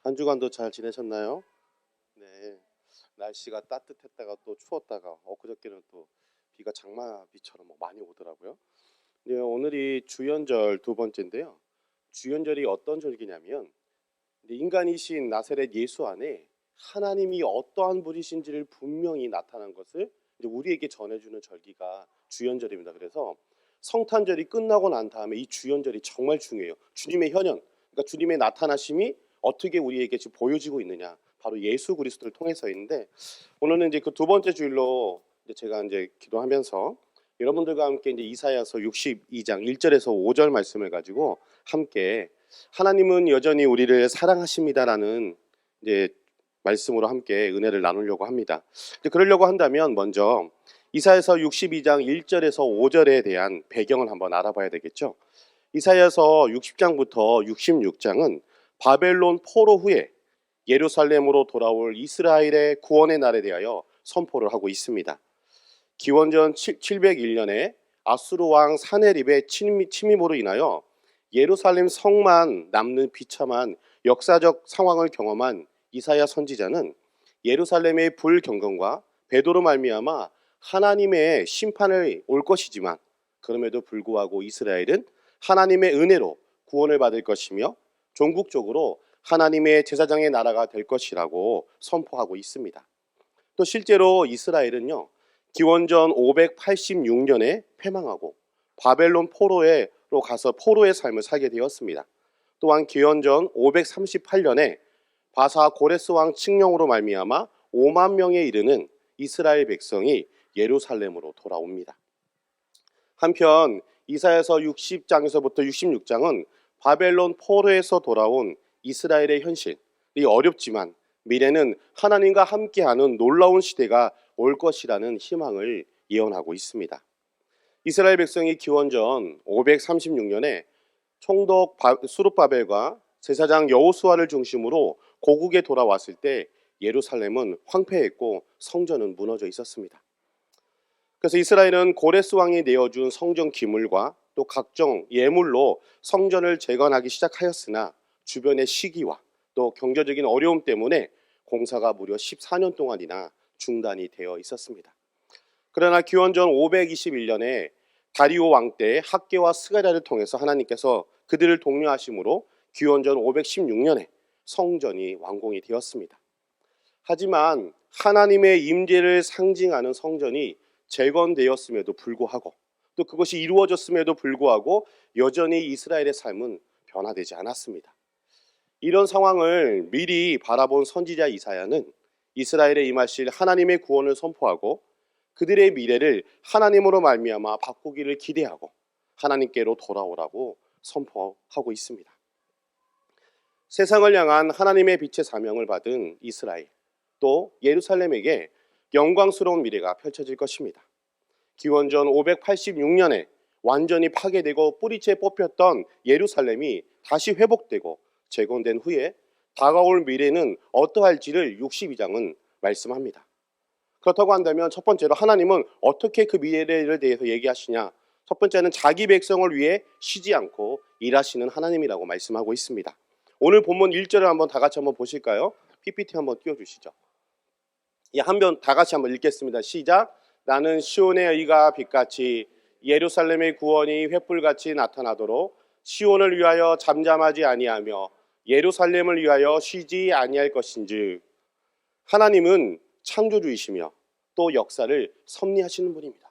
한 주간도 잘 지내셨나요? 네. 날씨가 따뜻했다가 또 추웠다가 엊그저께는 또 비가 장마비처럼 많이 오더라고요. 네, 오늘이 주연절 두 번째인데요. 주연절이 어떤 절기냐면 이제 인간이신 나사렛 예수 안에 하나님이 어떠한 분이신지를 분명히 나타난 것을 이제 우리에게 전해주는 절기가 주연절입니다. 그래서 성탄절이 끝나고 난 다음에 이 주연절이 정말 중요해요. 주님의 현현, 그러니까 주님의 나타나심이 어떻게 우리에게 지금 보여지고 있느냐, 바로 예수 그리스도를 통해서인데, 오늘은 이제 그 두 번째 주일로 이제 제가 이제 기도하면서 여러분들과 함께 이제 이사야서 62장 1절에서 5절 말씀을 가지고 함께 하나님은 여전히 우리를 사랑하십니다라는 이제 말씀으로 함께 은혜를 나누려고 합니다. 이제 그러려고 한다면 먼저 이사야서 62장 1절에서 5절에 대한 배경을 한번 알아봐야 되겠죠. 이사야서 60장부터 66장은 바벨론 포로 후에 예루살렘으로 돌아올 이스라엘의 구원의 날에 대하여 선포를 하고 있습니다. 기원전 701년에 아수르 왕 사네립의 침입으로 인하여 예루살렘 성만 남는 비참한 역사적 상황을 경험한 이사야 선지자는 예루살렘의 불경건과 배도로 말미암아 하나님의 심판을 올 것이지만 그럼에도 불구하고 이스라엘은 하나님의 은혜로 구원을 받을 것이며 종국적으로 하나님의 제사장의 나라가 될 것이라고 선포하고 있습니다. 또 실제로 이스라엘은요, 기원전 586년에 패망하고 바벨론 포로로 가서 포로의 삶을 살게 되었습니다. 또한 기원전 538년에 바사 고레스 왕 칙령으로 말미암아 5만 명에 이르는 이스라엘 백성이 예루살렘으로 돌아옵니다. 한편 이사야서 60장에서부터 66장은 바벨론 포로에서 돌아온 이스라엘의 현실이 어렵지만 미래는 하나님과 함께하는 놀라운 시대가 올 것이라는 희망을 예언하고 있습니다. 이스라엘 백성이 기원전 536년에 총독 수룹바벨과 제사장 여호수아를 중심으로 고국에 돌아왔을 때 예루살렘은 황폐했고 성전은 무너져 있었습니다. 그래서 이스라엘은 고레스 왕이 내어준 성전 기물과 또 각종 예물로 성전을 재건하기 시작하였으나 주변의 시기와 또 경제적인 어려움 때문에 공사가 무려 14년 동안이나 중단이 되어 있었습니다. 그러나 기원전 521년에 다리오 왕 때 학개와 스가랴를 통해서 하나님께서 그들을 독려하심으로 기원전 516년에 성전이 완공이 되었습니다. 하지만 하나님의 임재를 상징하는 성전이 재건되었음에도 불구하고 또 그것이 이루어졌음에도 불구하고 여전히 이스라엘의 삶은 변화되지 않았습니다. 이런 상황을 미리 바라본 선지자 이사야는 이스라엘에 임하실 하나님의 구원을 선포하고 그들의 미래를 하나님으로 말미암아 바꾸기를 기대하고 하나님께로 돌아오라고 선포하고 있습니다. 세상을 향한 하나님의 빛의 사명을 받은 이스라엘, 또 예루살렘에게 영광스러운 미래가 펼쳐질 것입니다. 기원전 586년에 완전히 파괴되고 뿌리채 뽑혔던 예루살렘이 다시 회복되고 재건된 후에 다가올 미래는 어떠할지를 62장은 말씀합니다. 그렇다고 한다면 첫 번째로 하나님은 어떻게 그 미래에 대해서 얘기하시냐? 첫 번째는 자기 백성을 위해 쉬지 않고 일하시는 하나님이라고 말씀하고 있습니다. 오늘 본문 1절을 한번 다 같이 한번 보실까요? PPT 한번 띄워주시죠. 한번 다 같이 한번 읽겠습니다. 시작. 나는 시온의 의가 빛같이 예루살렘의 구원이 횃불같이 나타나도록 시온을 위하여 잠잠하지 아니하며 예루살렘을 위하여 쉬지 아니할 것인즉. 하나님은 창조주이시며 또 역사를 섭리하시는 분입니다.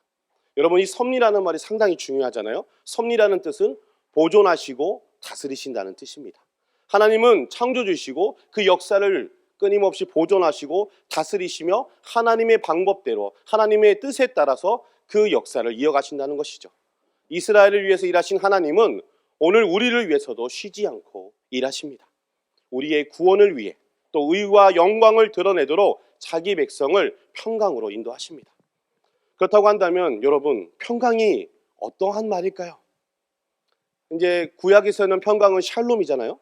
여러분, 이 섭리라는 말이 상당히 중요하잖아요. 섭리라는 뜻은 보존하시고 다스리신다는 뜻입니다. 하나님은 창조주이시고 그 역사를 끊임없이 보존하시고 다스리시며 하나님의 방법대로 하나님의 뜻에 따라서 그 역사를 이어가신다는 것이죠. 이스라엘을 위해서 일하신 하나님은 오늘 우리를 위해서도 쉬지 않고 일하십니다. 우리의 구원을 위해 또 의와 영광을 드러내도록 자기 백성을 평강으로 인도하십니다. 그렇다고 한다면 여러분, 평강이 어떠한 말일까요? 이제 구약에서는 평강은 샬롬이잖아요.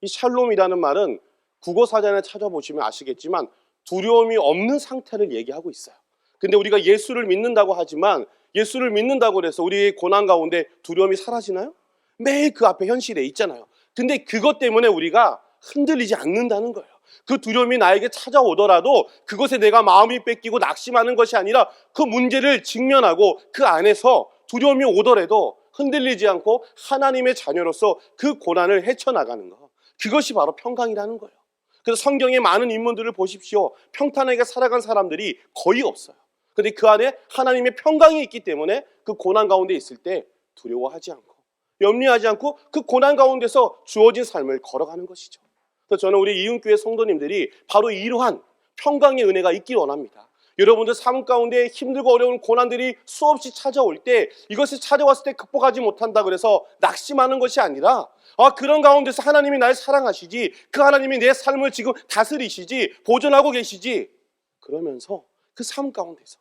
이 샬롬이라는 말은 국어사전에 찾아보시면 아시겠지만 두려움이 없는 상태를 얘기하고 있어요. 근데 우리가 예수를 믿는다고 하지만 예수를 믿는다고 해서 우리의 고난 가운데 두려움이 사라지나요? 매일 그 앞에 현실에 있잖아요. 근데 그것 때문에 우리가 흔들리지 않는다는 거예요. 그 두려움이 나에게 찾아오더라도 그것에 내가 마음이 뺏기고 낙심하는 것이 아니라 그 문제를 직면하고 그 안에서 두려움이 오더라도 흔들리지 않고 하나님의 자녀로서 그 고난을 헤쳐나가는 것. 그것이 바로 평강이라는 거예요. 그래서 성경의 많은 인물들을 보십시오. 평탄하게 살아간 사람들이 거의 없어요. 그런데 그 안에 하나님의 평강이 있기 때문에 그 고난 가운데 있을 때 두려워하지 않고 염려하지 않고 그 고난 가운데서 주어진 삶을 걸어가는 것이죠. 그래서 저는 우리 이은교회 성도님들이 바로 이러한 평강의 은혜가 있길 원합니다. 여러분들 삶 가운데 힘들고 어려운 고난들이 수없이 찾아올 때 이것이 찾아왔을 때 극복하지 못한다 그래서 낙심하는 것이 아니라 그런 가운데서 하나님이 날 사랑하시지, 그 하나님이 내 삶을 지금 다스리시지, 보존하고 계시지, 그러면서 그 삶 가운데서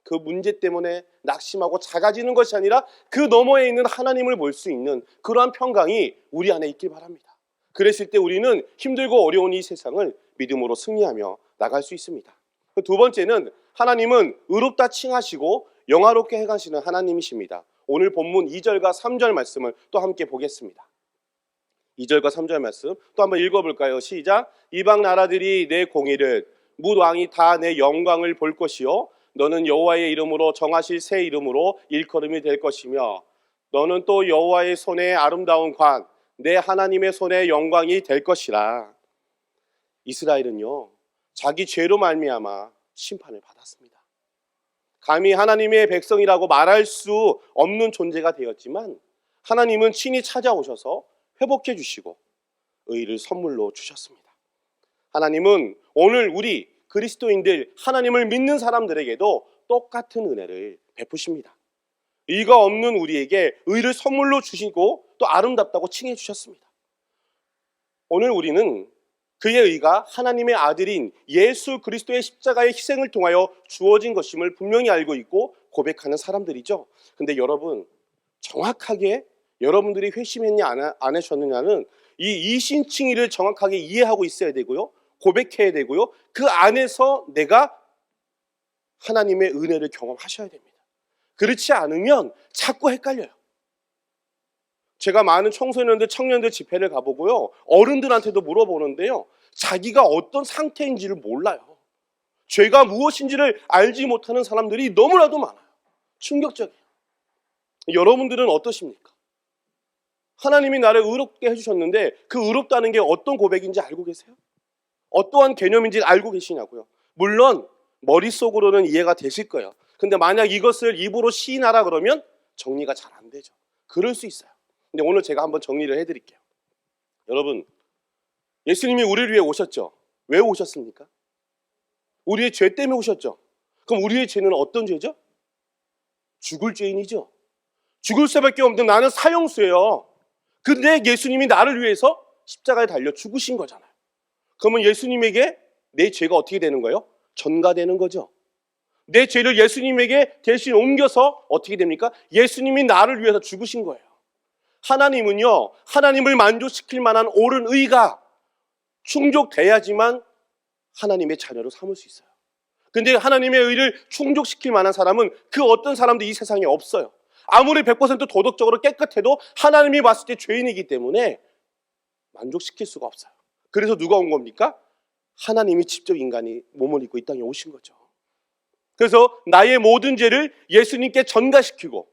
그 문제 때문에 낙심하고 작아지는 것이 아니라 그 너머에 있는 하나님을 볼 수 있는 그러한 평강이 우리 안에 있길 바랍니다. 그랬을 때 우리는 힘들고 어려운 이 세상을 믿음으로 승리하며 나갈 수 있습니다. 두 번째는 하나님은 의롭다 칭하시고 영화롭게 행하시는 하나님이십니다. 오늘 본문 2절과 3절 말씀을 또 함께 보겠습니다. 2절과 3절 말씀 또 한번 읽어볼까요? 시작. 이방 나라들이 내 공의를 뭇 왕이 다 내 영광을 볼 것이요 너는 여호와의 이름으로 정하실 새 이름으로 일컬음이 될 것이며 너는 또 여호와의 손에 아름다운 관 내 하나님의 손에 영광이 될 것이라. 이스라엘은요 자기 죄로 말미암아 심판을 받았습니다. 감히 하나님의 백성이라고 말할 수 없는 존재가 되었지만 하나님은 친히 찾아오셔서 회복해 주시고 의를 선물로 주셨습니다. 하나님은 오늘 우리 그리스도인들 하나님을 믿는 사람들에게도 똑같은 은혜를 베푸십니다. 의가 없는 우리에게 의를 선물로 주시고 또 아름답다고 칭해 주셨습니다. 오늘 우리는 그의 의가 하나님의 아들인 예수 그리스도의 십자가의 희생을 통하여 주어진 것임을 분명히 알고 있고 고백하는 사람들이죠. 근데 여러분 정확하게 여러분들이 회심했냐 안 하셨느냐는 이 이신칭의를 정확하게 이해하고 있어야 되고요. 고백해야 되고요. 그 안에서 내가 하나님의 은혜를 경험하셔야 됩니다. 그렇지 않으면 자꾸 헷갈려요. 제가 많은 청소년들, 청년들 집회를 가보고요. 어른들한테도 물어보는데요. 자기가 어떤 상태인지를 몰라요. 죄가 무엇인지를 알지 못하는 사람들이 너무나도 많아요. 충격적이에요. 여러분들은 어떠십니까? 하나님이 나를 의롭게 해주셨는데 그 의롭다는 게 어떤 고백인지 알고 계세요? 어떠한 개념인지 알고 계시냐고요? 물론 머릿속으로는 이해가 되실 거예요. 근데 만약 이것을 입으로 시인하라 그러면 정리가 잘 안 되죠. 그럴 수 있어요. 근데 오늘 제가 한번 정리를 해드릴게요. 여러분, 예수님이 우리를 위해 오셨죠? 왜 오셨습니까? 우리의 죄 때문에 오셨죠? 그럼 우리의 죄는 어떤 죄죠? 죽을 죄인이죠. 죽을 수밖에 없는 나는 사형수예요. 근데 예수님이 나를 위해서 십자가에 달려 죽으신 거잖아요. 그러면 예수님에게 내 죄가 어떻게 되는 거예요? 전가되는 거죠. 내 죄를 예수님에게 대신 옮겨서 어떻게 됩니까? 예수님이 나를 위해서 죽으신 거예요. 하나님은요, 하나님을 만족시킬 만한 옳은 의가 충족돼야지만 하나님의 자녀로 삼을 수 있어요. 근데 하나님의 의를 충족시킬 만한 사람은 그 어떤 사람도 이 세상에 없어요. 아무리 100% 도덕적으로 깨끗해도 하나님이 봤을 때 죄인이기 때문에 만족시킬 수가 없어요. 그래서 누가 온 겁니까? 하나님이 직접 인간이 몸을 입고 이 땅에 오신 거죠. 그래서 나의 모든 죄를 예수님께 전가시키고,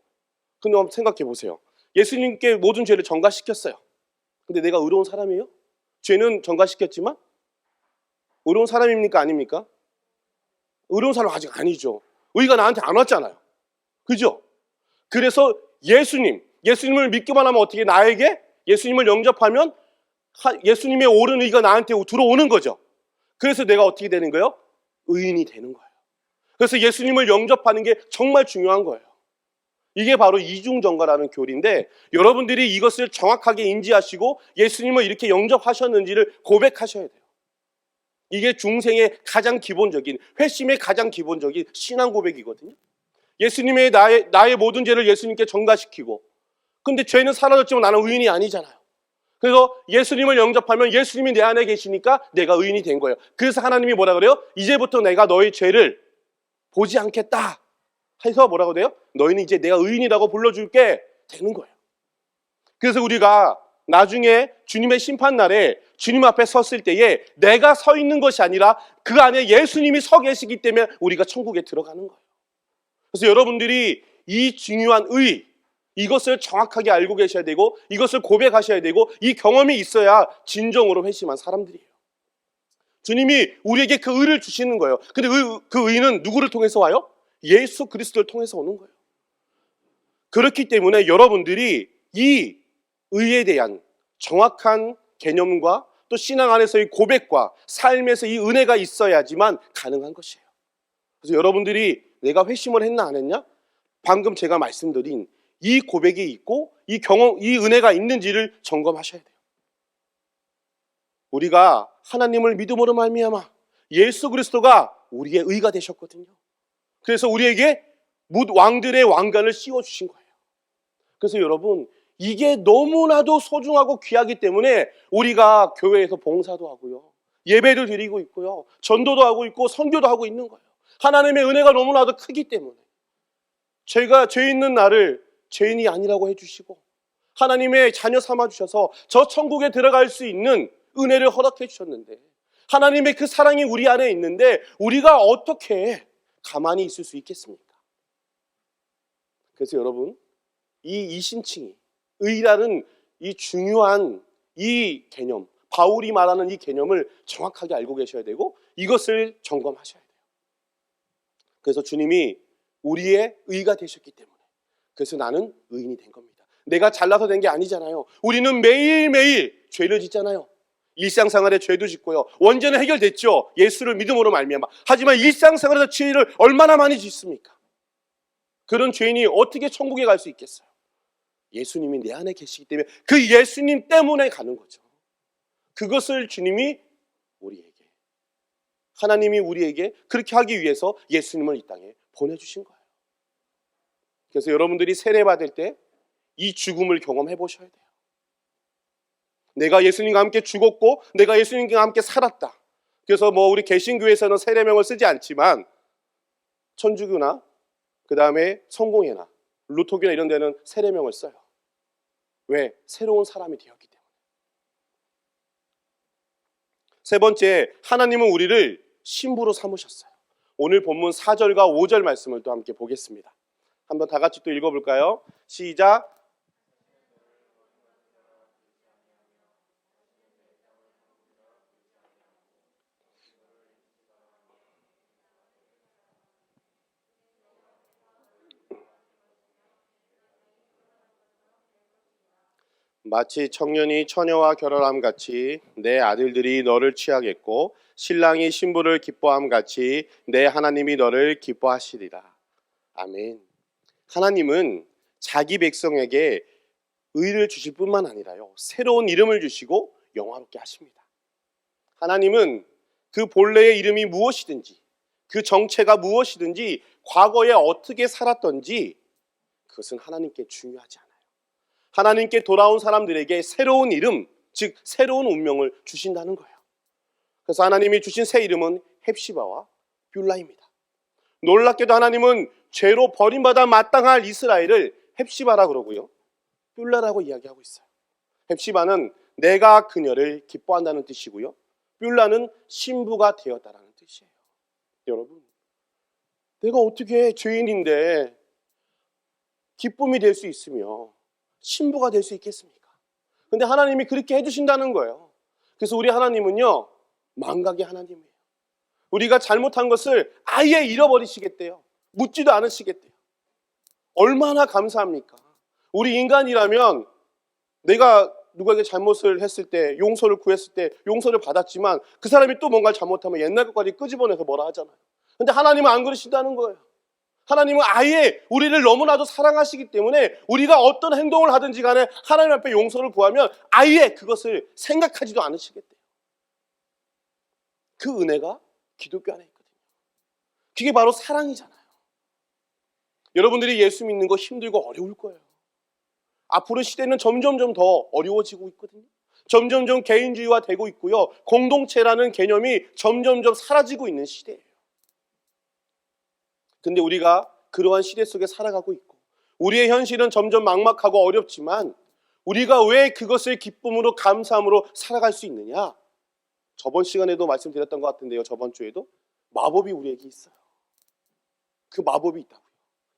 근데 한번 생각해 보세요. 예수님께 모든 죄를 전가시켰어요. 근데 내가 의로운 사람이에요? 죄는 전가시켰지만 의로운 사람입니까? 아닙니까? 의로운 사람 아직 아니죠. 의가 나한테 안 왔잖아요. 그죠? 그래서 예수님을 믿기만 하면 어떻게 나에게 예수님을 영접하면 예수님의 옳은 의가 나한테 들어오는 거죠. 그래서 내가 어떻게 되는 거예요? 의인이 되는 거예요. 그래서 예수님을 영접하는 게 정말 중요한 거예요. 이게 바로 이중전가라는 교리인데 여러분들이 이것을 정확하게 인지하시고 예수님을 이렇게 영접하셨는지를 고백하셔야 돼요. 이게 중생의 가장 기본적인, 회심의 가장 기본적인 신앙 고백이거든요. 예수님의 나의 모든 죄를 예수님께 전가시키고, 근데 죄는 사라졌지만 나는 의인이 아니잖아요. 그래서 예수님을 영접하면 예수님이 내 안에 계시니까 내가 의인이 된 거예요. 그래서 하나님이 뭐라 그래요? 이제부터 내가 너의 죄를 보지 않겠다 해서 뭐라고 돼요? 너희는 이제 내가 의인이라고 불러줄게 되는 거예요. 그래서 우리가 나중에 주님의 심판날에 주님 앞에 섰을 때에 내가 서 있는 것이 아니라 그 안에 예수님이 서 계시기 때문에 우리가 천국에 들어가는 거예요. 그래서 여러분들이 이 중요한 의, 이것을 정확하게 알고 계셔야 되고 이것을 고백하셔야 되고 이 경험이 있어야 진정으로 회심한 사람들이에요. 주님이 우리에게 그 의를 주시는 거예요. 근데 그 의는 누구를 통해서 와요? 예수 그리스도를 통해서 오는 거예요. 그렇기 때문에 여러분들이 이 의에 대한 정확한 개념과 또 신앙 안에서의 고백과 삶에서 이 은혜가 있어야지만 가능한 것이에요. 그래서 여러분들이 내가 회심을 했나 안 했냐? 방금 제가 말씀드린 이 고백이 있고 이 경험, 이 은혜가 있는지를 점검하셔야 돼요. 우리가 하나님을 믿음으로 말미암아 예수 그리스도가 우리의 의가 되셨거든요. 그래서 우리에게 왕들의 왕관을 씌워주신 거예요. 그래서 여러분, 이게 너무나도 소중하고 귀하기 때문에 우리가 교회에서 봉사도 하고요, 예배도 드리고 있고요, 전도도 하고 있고 선교도 하고 있는 거예요. 하나님의 은혜가 너무나도 크기 때문에 제가 죄 있는 나를 죄인이 아니라고 해주시고 하나님의 자녀 삼아주셔서 저 천국에 들어갈 수 있는 은혜를 허락해 주셨는데, 하나님의 그 사랑이 우리 안에 있는데 우리가 어떻게 가만히 있을 수 있겠습니까? 그래서 여러분, 이 이신칭이 의라는 이 중요한 이 개념, 바울이 말하는 이 개념을 정확하게 알고 계셔야 되고 이것을 점검하셔야 돼요. 그래서 주님이 우리의 의가 되셨기 때문에, 그래서 나는 의인이 된 겁니다. 내가 잘나서 된 게 아니잖아요. 우리는 매일매일 죄를 짓잖아요. 일상생활에 죄도 짓고요, 원죄는 해결됐죠. 예수를 믿음으로 말미암아. 하지만 일상생활에서 죄를 얼마나 많이 짓습니까? 그런 죄인이 어떻게 천국에 갈 수 있겠어요? 예수님이 내 안에 계시기 때문에 그 예수님 때문에 가는 거죠. 그것을 주님이 우리에게, 하나님이 우리에게 그렇게 하기 위해서 예수님을 이 땅에 보내주신 거예요. 그래서 여러분들이 세례받을 때 이 죽음을 경험해 보셔야 돼요. 내가 예수님과 함께 죽었고 내가 예수님과 함께 살았다. 그래서 우리 개신교에서는 세례명을 쓰지 않지만 천주교나 그 다음에 성공회나 루터교나 이런 데는 세례명을 써요. 왜? 새로운 사람이 되었기 때문에. 세 번째, 하나님은 우리를 신부로 삼으셨어요. 오늘 본문 4절과 5절 말씀을 또 함께 보겠습니다. 한번 다 같이 또 읽어볼까요? 시작. 마치 청년이 처녀와 결혼함 같이 내 아들들이 너를 취하겠고 신랑이 신부를 기뻐함 같이 내 하나님이 너를 기뻐하시리라. 아멘. 하나님은 자기 백성에게 의를 주실 뿐만 아니라요, 새로운 이름을 주시고 영화롭게 하십니다. 하나님은 그 본래의 이름이 무엇이든지, 그 정체가 무엇이든지, 과거에 어떻게 살았던지 그것은 하나님께 중요하지 않아요. 하나님께 돌아온 사람들에게 새로운 이름, 즉 새로운 운명을 주신다는 거예요. 그래서 하나님이 주신 새 이름은 헵시바와 뷸라입니다. 놀랍게도 하나님은 죄로 버림받아 마땅할 이스라엘을 헵시바라 그러고요, 뷸라라고 이야기하고 있어요. 헵시바는 내가 그녀를 기뻐한다는 뜻이고요, 뷸라는 신부가 되었다라는 뜻이에요. 여러분, 내가 어떻게 죄인인데 기쁨이 될 수 있으며 신부가 될 수 있겠습니까? 근데 하나님이 그렇게 해주신다는 거예요. 그래서 우리 하나님은요, 망각의 하나님이에요. 우리가 잘못한 것을 아예 잃어버리시겠대요. 묻지도 않으시겠대요. 얼마나 감사합니까? 우리 인간이라면 내가 누구에게 잘못을 했을 때, 용서를 구했을 때 용서를 받았지만 그 사람이 또 뭔가를 잘못하면 옛날 것까지 끄집어내서 뭐라 하잖아요. 근데 하나님은 안 그러신다는 거예요. 하나님은 아예 우리를 너무나도 사랑하시기 때문에 우리가 어떤 행동을 하든지 간에 하나님 앞에 용서를 구하면 아예 그것을 생각하지도 않으시겠대요. 그 은혜가 기독교 안에 있거든요. 그게 바로 사랑이잖아요. 여러분들이 예수 믿는 거 힘들고 어려울 거예요. 앞으로 시대는 점점점 더 어려워지고 있거든요. 점점점 개인주의화 되고 있고요, 공동체라는 개념이 점점점 사라지고 있는 시대예요. 근데 우리가 그러한 시대 속에 살아가고 있고 우리의 현실은 점점 막막하고 어렵지만 우리가 왜 그것을 기쁨으로 감사함으로 살아갈 수 있느냐? 저번 시간에도 말씀드렸던 것 같은데요. 저번 주에도 마법이 우리에게 있어요. 그 마법이 있다고요.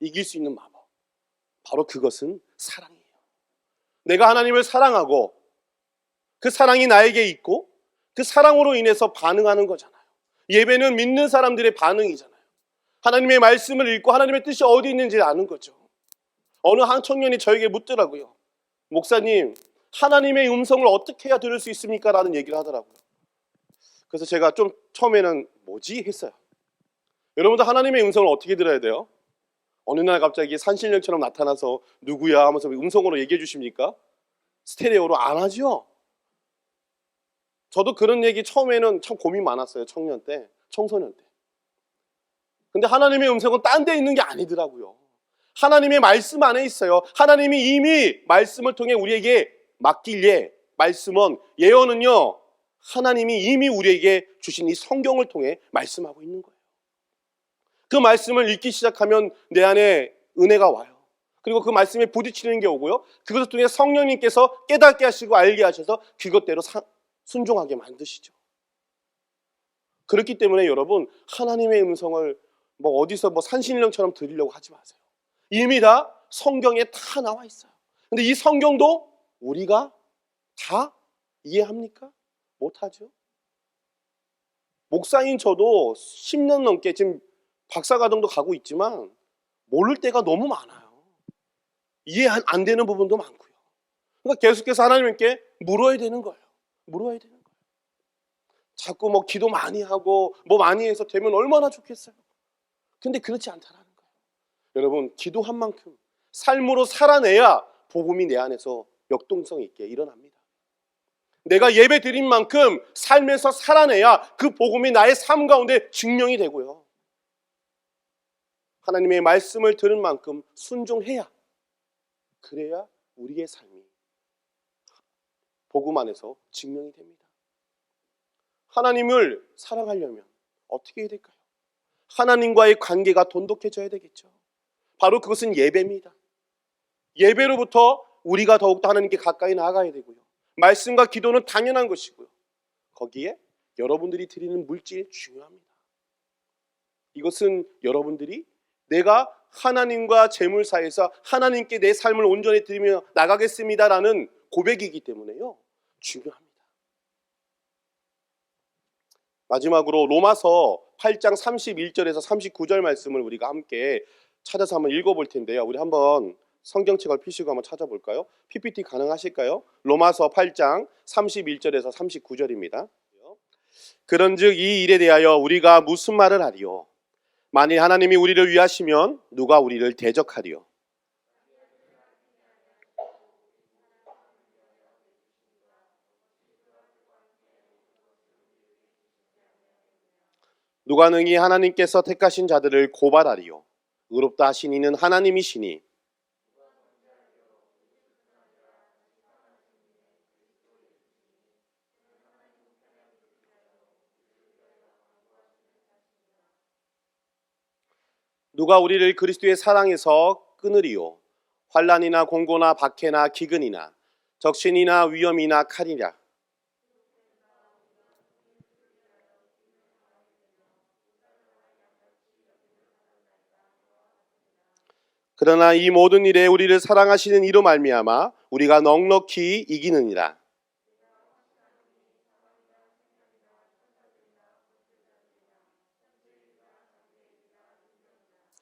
이길 수 있는 마법. 바로 그것은 사랑이에요. 내가 하나님을 사랑하고 그 사랑이 나에게 있고 그 사랑으로 인해서 반응하는 거잖아요. 예배는 믿는 사람들의 반응이잖아요. 하나님의 말씀을 읽고 하나님의 뜻이 어디 있는지 아는 거죠. 어느 한 청년이 저에게 묻더라고요. 목사님, 하나님의 음성을 어떻게 해야 들을 수 있습니까? 라는 얘기를 하더라고요. 그래서 제가 좀 처음에는 뭐지? 했어요. 여러분도 하나님의 음성을 어떻게 들어야 돼요? 어느 날 갑자기 산신령처럼 나타나서 누구야 하면서 음성으로 얘기해 주십니까? 스테레오로 안 하죠? 저도 그런 얘기 처음에는 참 고민 많았어요. 청년 때, 청소년 때. 근데 하나님의 음성은 딴 데 있는 게 아니더라고요. 하나님의 말씀 안에 있어요. 하나님이 이미 말씀을 통해 우리에게 맡길래 말씀은 예언은요. 하나님이 이미 우리에게 주신 이 성경을 통해 말씀하고 있는 거예요. 그 말씀을 읽기 시작하면 내 안에 은혜가 와요. 그리고 그 말씀에 부딪히는 게 오고요. 그것을 통해 성령님께서 깨닫게 하시고 알게 하셔서 그것대로 순종하게 만드시죠. 그렇기 때문에 여러분 하나님의 음성을 어디서 산신령처럼 들으려고 하지 마세요. 이미 다 성경에 다 나와 있어요. 근데 이 성경도 우리가 다 이해합니까? 못하죠. 목사인 저도 10년 넘게 지금 박사과정도 가고 있지만 모를 때가 너무 많아요. 이해 안 되는 부분도 많고요. 그러니까 계속해서 하나님께 물어야 되는 거예요. 물어야 되는 거예요. 자꾸 기도 많이 하고 많이 해서 되면 얼마나 좋겠어요. 근데 그렇지 않다라는 거예요. 여러분 기도한 만큼 삶으로 살아내야 복음이 내 안에서 역동성 있게 일어납니다. 내가 예배 드린 만큼 삶에서 살아내야 그 복음이 나의 삶 가운데 증명이 되고요. 하나님의 말씀을 들은 만큼 순종해야, 그래야 우리의 삶이 복음 안에서 증명이 됩니다. 하나님을 사랑하려면 어떻게 해야 될까요? 하나님과의 관계가 돈독해져야 되겠죠. 바로 그것은 예배입니다. 예배로부터 우리가 더욱더 하나님께 가까이 나아가야 되고요. 말씀과 기도는 당연한 것이고요. 거기에 여러분들이 드리는 물질이 중요합니다. 이것은 여러분들이 내가 하나님과 재물 사이에서 하나님께 내 삶을 온전히 드리며 나가겠습니다라는 고백이기 때문에요. 중요합니다. 마지막으로 로마서 8장 31절에서 39절 말씀을 우리가 함께 찾아서 한번 읽어볼 텐데요. 우리 한번 성경책을 펴시고 한번 찾아볼까요? PPT 가능하실까요? 로마서 8장 31절에서 39절입니다. 그런즉 이 일에 대하여 우리가 무슨 말을 하리요? 만일 하나님이 우리를 위하시면 누가 우리를 대적하리요? 누가 능히 하나님께서 택하신 자들을 고발하리요? 의롭다 하신 이는 하나님이시니 누가 우리를 그리스도의 사랑에서 끊으리요? 환난이나 공고나 박해나 기근이나 적신이나 위험이나 칼이냐? 그러나 이 모든 일에 우리를 사랑하시는 이로 말미암아 우리가 넉넉히 이기느니라.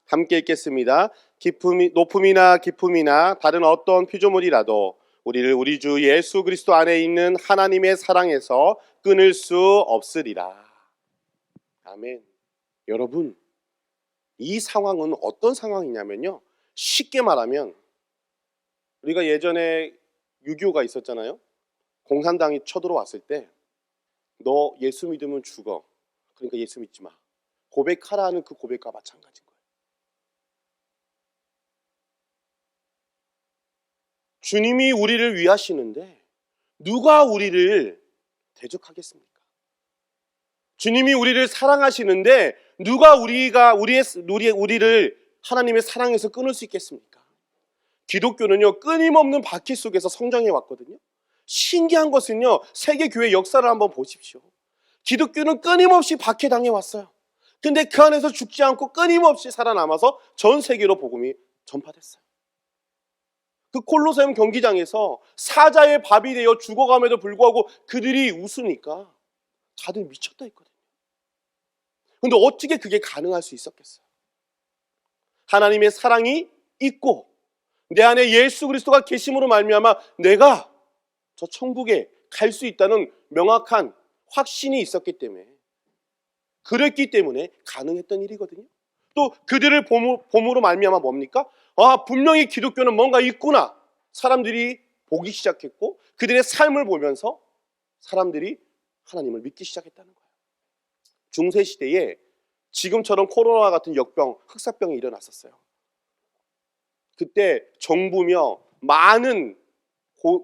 함께 읽겠습니다. 높음이나 깊음이나 다른 어떤 피조물이라도 우리를 우리 주 예수 그리스도 안에 있는 하나님의 사랑에서 끊을 수 없으리라. 아멘. 여러분, 이 상황은 어떤 상황이냐면요. 쉽게 말하면 우리가 예전에 6.25가 있었잖아요. 공산당이 쳐들어왔을 때 너 예수 믿으면 죽어. 그러니까 예수 믿지 마. 고백하라는 그 고백과 마찬가지인 거예요. 주님이 우리를 위하시는데 누가 우리를 대적하겠습니까? 주님이 우리를 사랑하시는데 누가 우리를 하나님의 사랑에서 끊을 수 있겠습니까? 기독교는요, 끊임없는 바퀴 속에서 성장해 왔거든요. 신기한 것은요, 세계 교회 역사를 한번 보십시오. 기독교는 끊임없이 박해당해 왔어요. 근데 그 안에서 죽지 않고 끊임없이 살아남아서 전 세계로 복음이 전파됐어요. 그 콜로세움 경기장에서 사자의 밥이 되어 죽어감에도 불구하고 그들이 웃으니까 다들 미쳤다 했거든요. 근데 어떻게 그게 가능할 수 있었겠어요? 하나님의 사랑이 있고 내 안에 예수 그리스도가 계심으로 말미암아 내가 저 천국에 갈 수 있다는 명확한 확신이 있었기 때문에, 그랬기 때문에 가능했던 일이거든요. 또 그들을 봄으로 말미암아 뭡니까? 분명히 기독교는 뭔가 있구나. 사람들이 보기 시작했고 그들의 삶을 보면서 사람들이 하나님을 믿기 시작했다는 거예요. 중세 시대에 지금처럼 코로나 같은 역병, 흑사병이 일어났었어요. 그때 정부며 많은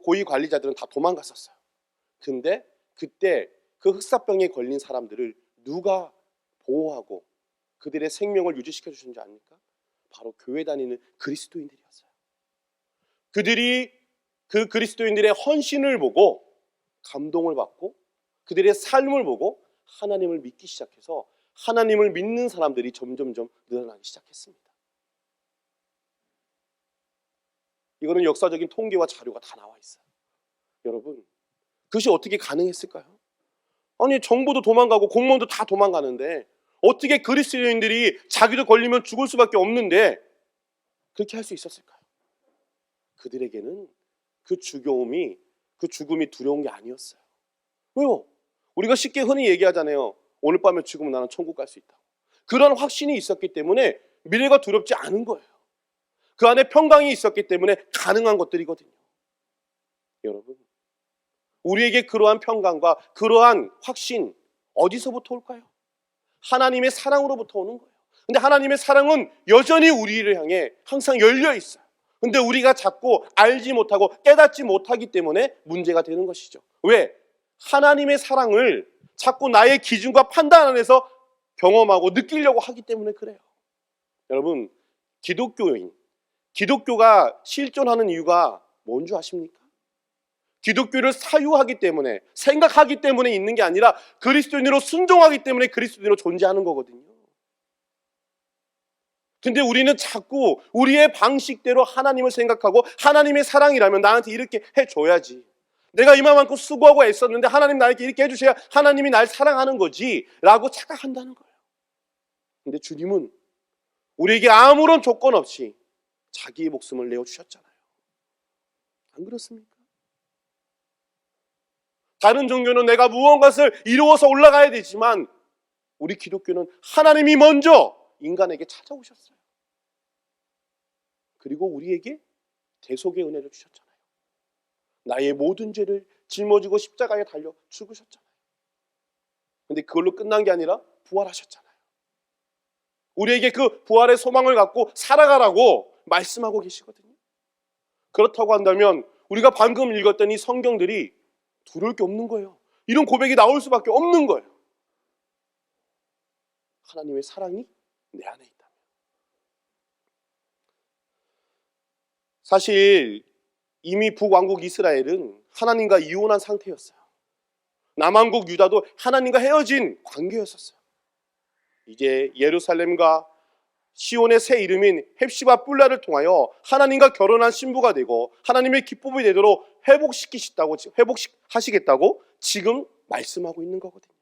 고위 관리자들은 다 도망갔었어요. 근데 그때 그 흑사병에 걸린 사람들을 누가 보호하고 그들의 생명을 유지시켜 주셨는지 아닙니까? 바로 교회 다니는 그리스도인들이었어요. 그들이 그 그리스도인들의 헌신을 보고 감동을 받고 그들의 삶을 보고 하나님을 믿기 시작해서 하나님을 믿는 사람들이 점점점 늘어나기 시작했습니다. 이거는 역사적인 통계와 자료가 다 나와 있어요. 여러분, 그것이 어떻게 가능했을까요? 아니, 정부도 도망가고 공무원도 다 도망가는데 어떻게 그리스도인들이 자기도 걸리면 죽을 수밖에 없는데 그렇게 할 수 있었을까요? 그들에게는 그 죽음이 두려운 게 아니었어요. 왜요? 우리가 쉽게 흔히 얘기하잖아요. 오늘 밤에 죽으면 나는 천국 갈 수 있다. 그런 확신이 있었기 때문에 미래가 두렵지 않은 거예요. 그 안에 평강이 있었기 때문에 가능한 것들이거든요. 여러분, 우리에게 그러한 평강과 그러한 확신 어디서부터 올까요? 하나님의 사랑으로부터 오는 거예요. 근데 하나님의 사랑은 여전히 우리를 향해 항상 열려 있어요. 근데 우리가 자꾸 알지 못하고 깨닫지 못하기 때문에 문제가 되는 것이죠. 왜? 하나님의 사랑을 자꾸 나의 기준과 판단 안에서 경험하고 느끼려고 하기 때문에 그래요. 여러분, 기독교가 실존하는 이유가 뭔 줄 아십니까? 기독교를 사유하기 때문에, 생각하기 때문에 있는 게 아니라 그리스도인으로 순종하기 때문에 그리스도인으로 존재하는 거거든요. 근데 우리는 자꾸 우리의 방식대로 하나님을 생각하고 하나님의 사랑이라면 나한테 이렇게 해줘야지, 내가 이만큼 수고하고 애썼는데 하나님 나에게 이렇게 해주셔야 하나님이 날 사랑하는 거지 라고 착각한다는 거예요. 근데 주님은 우리에게 아무런 조건 없이 자기의 목숨을 내어주셨잖아요. 안 그렇습니까? 다른 종교는 내가 무언가를 이루어서 올라가야 되지만 우리 기독교는 하나님이 먼저 인간에게 찾아오셨어요. 그리고 우리에게 대속의 은혜를 주셨잖아요. 나의 모든 죄를 짊어지고 십자가에 달려 죽으셨잖아요. 근데 그걸로 끝난 게 아니라 부활하셨잖아요. 우리에게 그 부활의 소망을 갖고 살아가라고 말씀하고 계시거든요. 그렇다고 한다면 우리가 방금 읽었던 이 성경들이 두려울 게 없는 거예요. 이런 고백이 나올 수밖에 없는 거예요. 하나님의 사랑이 내 안에 있다면. 사실 이미 북왕국 이스라엘은 하나님과 이혼한 상태였어요. 남왕국 유다도 하나님과 헤어진 관계였었어요. 이제 예루살렘과 시온의 새 이름인 헵시바 뿔라를 통하여 하나님과 결혼한 신부가 되고 하나님의 기쁨이 되도록 회복하시겠다고 지금 말씀하고 있는 거거든요.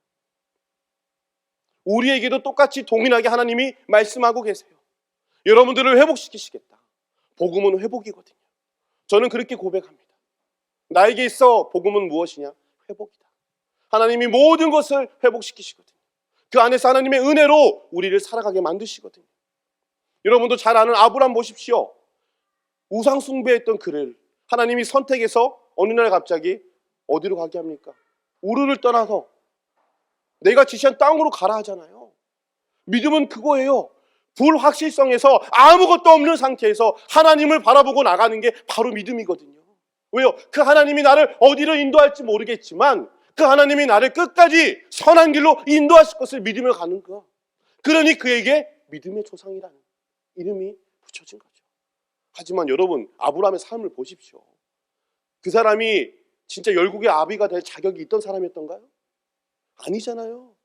우리에게도 똑같이 동일하게 하나님이 말씀하고 계세요. 여러분들을 회복시키시겠다. 복음은 회복이거든요. 저는 그렇게 고백합니다. 나에게 있어 복음은 무엇이냐? 회복이다. 하나님이 모든 것을 회복시키시거든요. 그 안에서 하나님의 은혜로 우리를 살아가게 만드시거든요. 여러분도 잘 아는 아브람 보십시오. 우상 숭배했던 그를 하나님이 선택해서 어느 날 갑자기 어디로 가게 합니까? 우르를 떠나서 내가 지시한 땅으로 가라 하잖아요. 믿음은 그거예요. 불확실성에서 아무것도 없는 상태에서 하나님을 바라보고 나가는 게 바로 믿음이거든요. 왜요? 그 하나님이 나를 어디로 인도할지 모르겠지만 그 하나님이 나를 끝까지 선한 길로 인도하실 것을 믿으며 가는 거. 그러니 그에게 믿음의 조상이라는 이름이 붙여진 거죠. 하지만 여러분, 아브라함의 삶을 보십시오. 그 사람이 진짜 열국의 아비가 될 자격이 있던 사람이었던가요? 아니잖아요.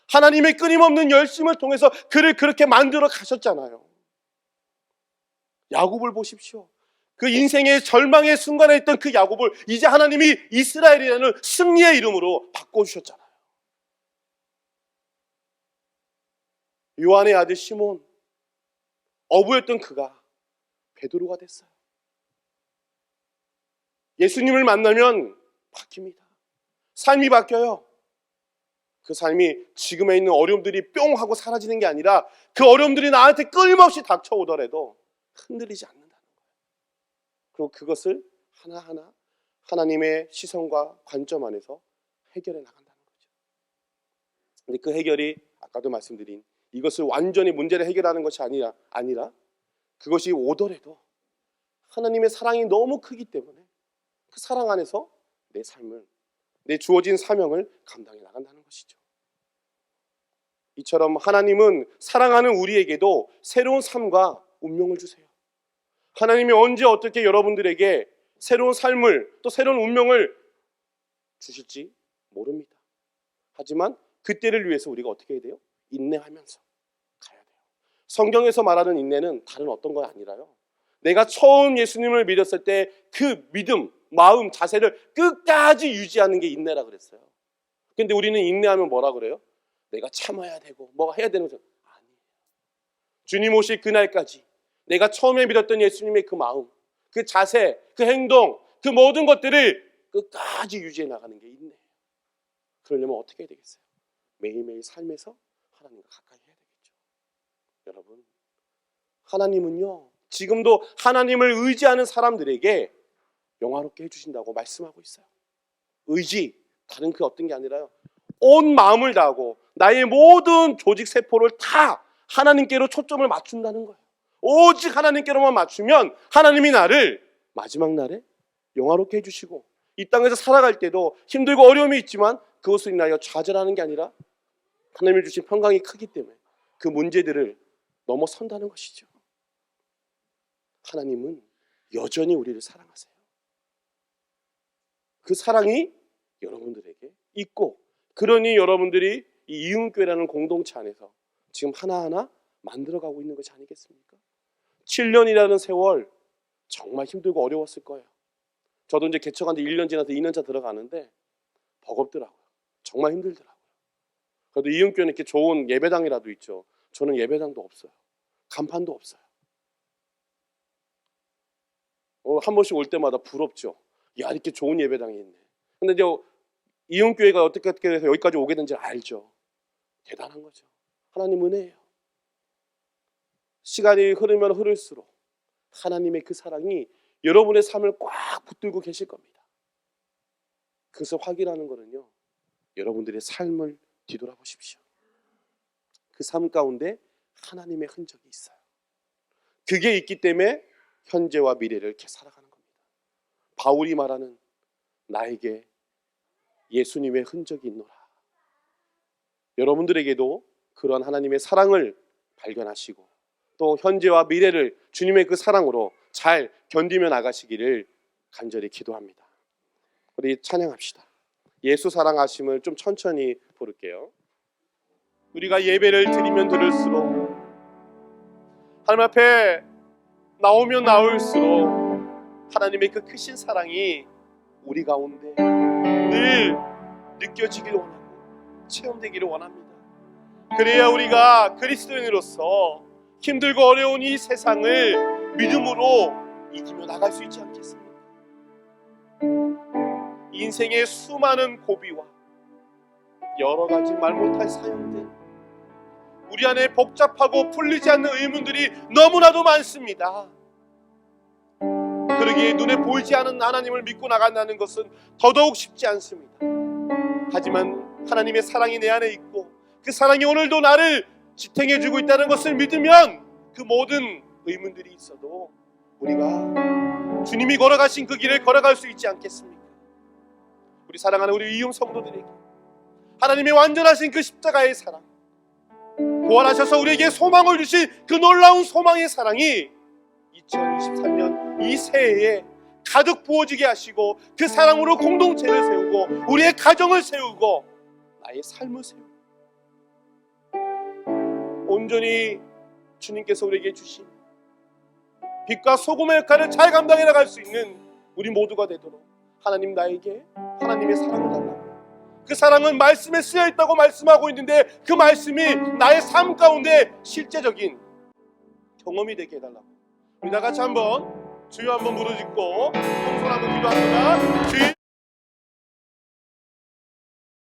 하나님의 끊임없는 열심을 통해서 그를 그렇게 만들어 가셨잖아요. 야곱을 보십시오. 그 인생의 절망의 순간에 있던 그 야곱을 이제 하나님이 이스라엘이라는 승리의 이름으로 바꿔주셨잖아요. 요한의 아들 시몬, 어부였던 그가 베드로가 됐어요. 예수님을 만나면 바뀝니다. 삶이 바뀌어요. 그 삶이 지금에 있는 어려움들이 뿅 하고 사라지는 게 아니라 그 어려움들이 나한테 끊임없이 닥쳐오더라도 흔들리지 않는다는 거예요. 그리고 그것을 하나하나 하나님의 시선과 관점 안에서 해결해 나간다는 거죠. 근데 그 해결이 아까도 말씀드린 이것을 완전히 문제를 해결하는 것이 아니라 그것이 오더라도 하나님의 사랑이 너무 크기 때문에 그 사랑 안에서 내 삶을, 내 주어진 사명을 감당해 나간다는 것이죠. 이처럼 하나님은 사랑하는 우리에게도 새로운 삶과 운명을 주세요. 하나님이 언제 어떻게 여러분들에게 새로운 삶을 또 새로운 운명을 주실지 모릅니다. 하지만 그때를 위해서 우리가 어떻게 해야 돼요? 인내하면서 가야 돼요. 성경에서 말하는 인내는 다른 어떤 건 아니라요, 내가 처음 예수님을 믿었을 때 그 믿음, 마음, 자세를 끝까지 유지하는 게 인내라 그랬어요. 근데 우리는 인내하면 뭐라 그래요? 내가 참아야 되고 뭐가 해야 되는 거죠. 아니에요. 주님 오실 그날까지 내가 처음에 믿었던 예수님의 그 마음, 그 자세, 그 행동, 그 모든 것들을 끝까지 유지해 나가는 게 인내예요. 그러려면 어떻게 해야 되겠어요? 매일매일 삶에서 하나님과 가까이 해야 되겠죠. 여러분, 하나님은요 지금도 하나님을 의지하는 사람들에게 영화롭게 해주신다고 말씀하고 있어요. 의지, 다른 그 어떤 게 아니라요, 온 마음을 다하고 나의 모든 조직 세포를 다 하나님께로 초점을 맞춘다는 거예요. 오직 하나님께로만 맞추면 하나님이 나를 마지막 날에 영화롭게 해주시고 이 땅에서 살아갈 때도 힘들고 어려움이 있지만 그것을 인하여 좌절하는 게 아니라 하나님이 주신 평강이 크기 때문에 그 문제들을 넘어선다는 것이죠. 하나님은 여전히 우리를 사랑하세요. 그 사랑이 여러분들에게 있고, 그러니 여러분들이 이 이음교회라는 공동체 안에서 지금 하나하나 만들어가고 있는 것이 아니겠습니까? 7년이라는 세월 정말 힘들고 어려웠을 거예요. 저도 이제 개척한 지 1년 지나서 2년차 들어가는데 버겁더라고요. 정말 힘들더라고요. 그래도 이음교회는 이렇게 좋은 예배당이라도 있죠. 저는 예배당도 없어요. 간판도 없어요. 한 번씩 올 때마다 부럽죠. 야, 이렇게 좋은 예배당이 있네. 근데 이제 이음교회가 어떻게 해서 여기까지 오게 된지 알죠. 대단한 거죠. 하나님 은혜예요. 시간이 흐르면 흐를수록 하나님의 그 사랑이 여러분의 삶을 꽉 붙들고 계실 겁니다. 그것을 확인하는 거는요, 여러분들의 삶을 뒤돌아보십시오. 그 삶 가운데 하나님의 흔적이 있어요. 그게 있기 때문에 현재와 미래를 이렇게 살아가는 겁니다. 바울이 말하는 나에게 예수님의 흔적이 있노라. 여러분들에게도 그러한 하나님의 사랑을 발견하시고 또 현재와 미래를 주님의 그 사랑으로 잘 견디며 나가시기를 간절히 기도합니다. 우리 찬양합시다. 예수 사랑하심을 좀 천천히 부를게요. 우리가 예배를 드리면 드릴수록, 하나님 앞에 나오면 나올수록 하나님의 그 크신 사랑이 우리 가운데 늘 느껴지기를 원하고 체험되기를 원합니다. 그래야 우리가 그리스도인으로서 힘들고 어려운 이 세상을 믿음으로 이기며 나갈 수 있지 않겠습니까? 인생의 수많은 고비와 여러 가지 말 못할 사연들, 우리 안에 복잡하고 풀리지 않는 의문들이 너무나도 많습니다. 그러기에 눈에 보이지 않는 하나님을 믿고 나간다는 것은 더더욱 쉽지 않습니다. 하지만 하나님의 사랑이 내 안에 있고 그 사랑이 오늘도 나를 지탱해주고 있다는 것을 믿으면 그 모든 의문들이 있어도 우리가 주님이 걸어가신 그 길을 걸어갈 수 있지 않겠습니까? 우리 사랑하는 우리 이음 성도들에게 하나님의 완전하신 그 십자가의 사랑, 부활하셔서 우리에게 소망을 주신 그 놀라운 소망의 사랑이 이 2023년 이 새해에 가득 부어지게 하시고 그 사랑으로 공동체를 세우고 우리의 가정을 세우고 나의 삶을 세우고 온전히 주님께서 우리에게 주신 빛과 소금의 역할을 잘 감당해 나갈 수 있는 우리 모두가 되도록 하나님 나에게 하나님의 사랑을 달라고, 그 사랑은 말씀에 쓰여 있다고 말씀하고 있는데 그 말씀이 나의 삶 가운데 실제적인 경험이 되게 해달라고. 우리 다 같이 한번 주여 한번 부르짖고 통솔 한번 기도합니다. 주여